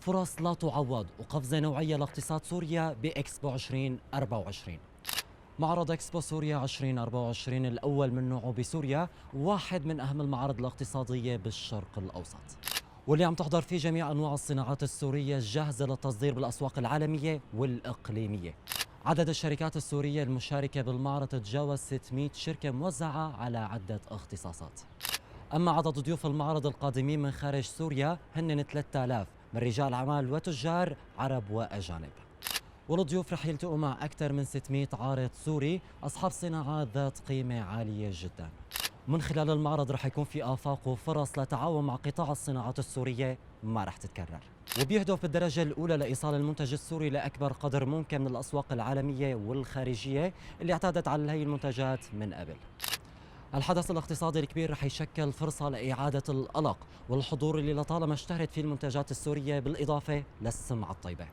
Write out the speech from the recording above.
فرص لا تعوض وقفزة نوعية لاقتصاد سوريا بإكسبو 2024. معرض إكسبو سوريا 2024 الأول من نوعه بسوريا، واحد من أهم المعارض الاقتصادية بالشرق الأوسط، واللي عم تحضر فيه جميع أنواع الصناعات السورية الجاهزة للتصدير بالأسواق العالمية والإقليمية. عدد الشركات السورية المشاركة بالمعرض تجاوز 600 شركة موزعة على عدة اختصاصات. أما عدد ضيوف المعرض القادمين من خارج سوريا هن 3000 من رجال أعمال وتجار عرب وأجانب، والضيوف رح يلتقوا مع أكثر من 600 عارض سوري أصحاب صناعات ذات قيمة عالية جدا. من خلال المعرض رح يكون في آفاق وفرص لتعاون مع قطاع الصناعات السورية ما رح تتكرر، وبيهدف بالدرجة الأولى لإيصال المنتج السوري لأكبر قدر ممكن من الأسواق العالمية والخارجية اللي اعتادت على هي المنتجات من قبل. الحدث الاقتصادي الكبير رح يشكل فرصة لإعادة القلق والحضور اللي لطالما اشتهرت فيه المنتجات السورية بالإضافة للسمعة الطيبة.